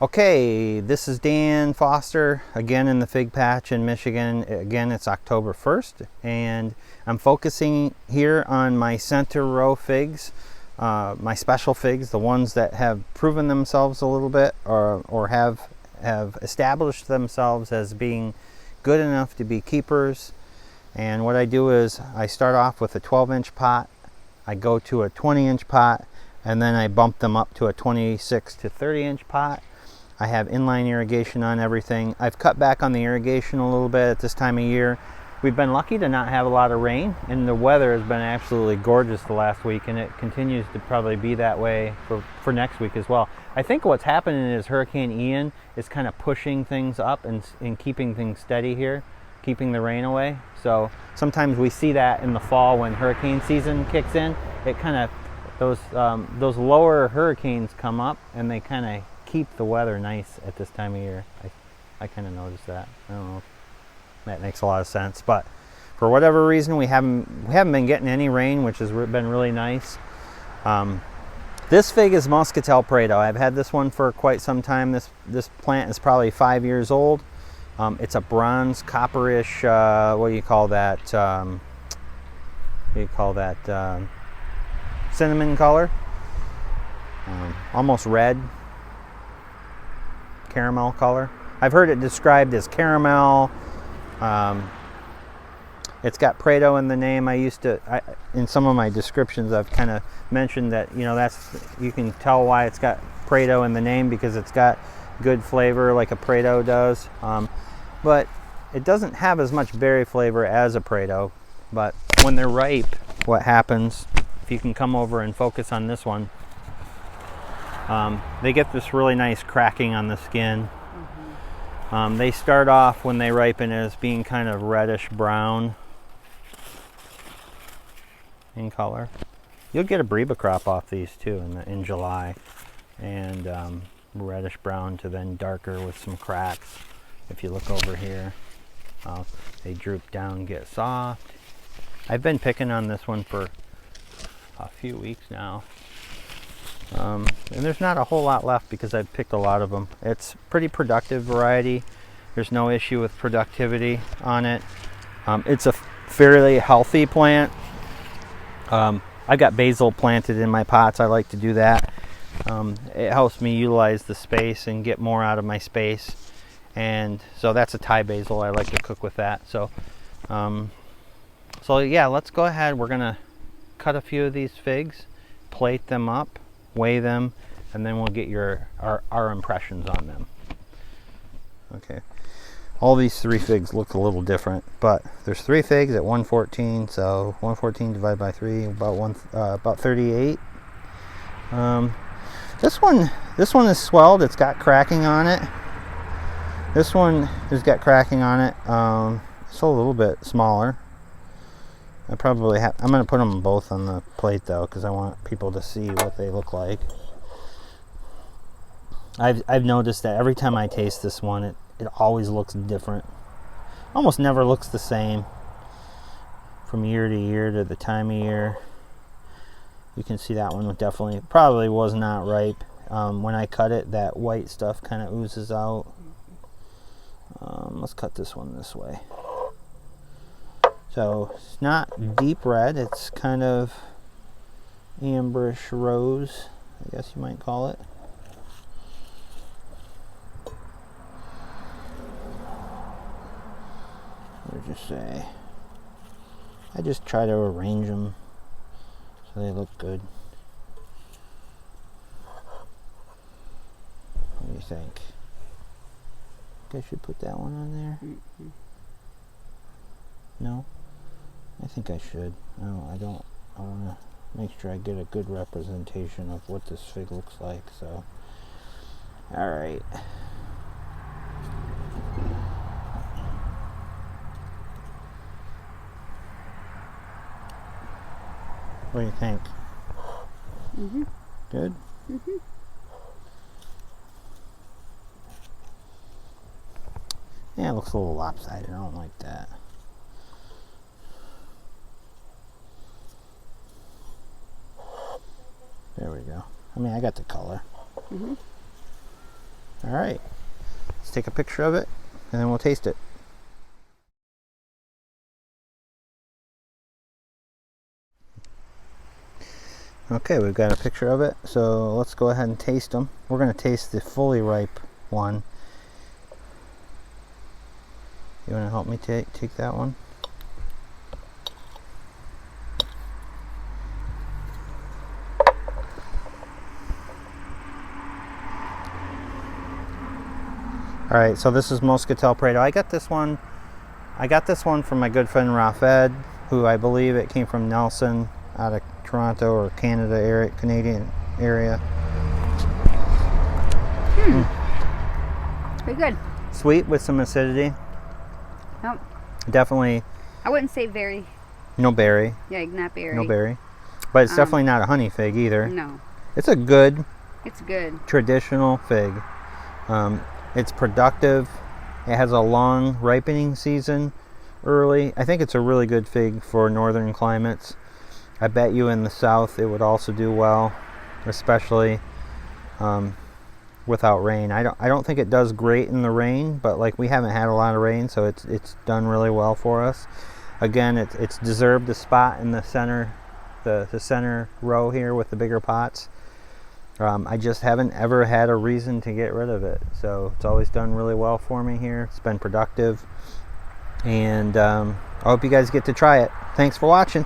Okay, this is Dan Foster again in the fig patch in Michigan. Again, it's October 1st, and I'm focusing here on my center row figs, my special figs, the ones that have proven themselves a little bit or have established themselves as being good enough to be keepers. And what I do is I start off with a 12-inch pot, I go to a 20-inch pot, and then I bump them up to a 26 to 30-inch pot. I have inline irrigation on everything. I've cut back on the irrigation a little bit at this time of year. We've been lucky to not have a lot of rain, and the weather has been absolutely gorgeous the last week, and it continues to probably be that way for next week as well. I think what's happening is Hurricane Ian is kind of pushing things up and keeping things steady here, keeping the rain away. So sometimes we see that in the fall when hurricane season kicks in. It kind of, those lower hurricanes come up and they kind of keep the weather nice at this time of year. I kind of noticed that. I don't know if that makes a lot of sense, but for whatever reason we haven't been getting any rain, which has been really nice. This fig is Moscatel Preto. I've had this one for quite some time. This plant is probably 5 years old. It's a bronze copperish, what do you call that? Cinnamon color, almost red. Caramel color. I've heard it described as caramel. It's got Preto in the name. In some of my descriptions, I've kind of mentioned that, you can tell why it's got Preto in the name, because it's got good flavor like a Preto does. But it doesn't have as much berry flavor as a Preto. But when they're ripe, what happens, if you can come over and focus on this one, they get this really nice cracking on the skin. Mm-hmm. They start off when they ripen as being kind of reddish brown in color. You'll get a breba crop off these too in July, and reddish brown to then darker with some cracks. If you look over here, they droop down, get soft. I've been picking on this one for a few weeks now. And there's not a whole lot left because I've picked a lot of them. It's pretty productive variety. There's no issue with productivity on it. It's a fairly healthy plant. I've got basil planted in my pots. I like to do that. It helps me utilize the space and get more out of my space. And so that's a Thai basil. I like to cook with that. So yeah, let's go ahead. We're gonna cut a few of these figs, plate them up, weigh them, and then we'll get our impressions on them. Okay, all these three figs look a little different, but there's three figs at 114, so 114 divided by 3, about 38. This one is swelled. It's got cracking on it. This one has got cracking on it. It's a little bit smaller. I'm going to put them both on the plate though, because I want people to see what they look like. I've noticed that every time I taste this one, it always looks different. Almost never looks the same from year to year to the time of year. You can see that one probably was not ripe. When I cut it, that white stuff kind of oozes out. Let's cut this one this way. So it's not deep red, it's kind of amberish rose, I guess you might call it. What did you say? I just try to arrange them so they look good. What do you think? I should put that one on there? Mm-hmm. No? I think I should. I want to make sure I get a good representation of what this fig looks like, so. Alright. What do you think? Mm-hmm. Good? Mm-hmm. Yeah, it looks a little lopsided. I don't like that. There we go. I mean, I got the color. Mm-hmm. All right, let's take a picture of it and then we'll taste it. Okay, we've got a picture of it, so let's go ahead and taste them. We're going to taste the fully ripe one. You want to help me take that one? All right, so this is Moscatel Preto. I got this one from my good friend Rafed, who I believe it came from Nelson out of Toronto or Canada area, Canadian area. Pretty good. Sweet with some acidity. Nope. Definitely. I wouldn't say very. No berry. Yeah, not berry. No berry. But it's definitely not a honey fig either. No. It's a good. It's good. Traditional fig. It's productive. It has a long ripening season early. I think it's a really good fig for northern climates. I bet you in the south it would also do well, especially without rain. I don't think it does great in the rain, but like we haven't had a lot of rain, so it's done really well for us. Again, it's deserved a spot in the center, the center row here with the bigger pots. I just haven't ever had a reason to get rid of it, so it's always done really well for me here. It's been productive, and I hope you guys get to try it. Thanks for watching.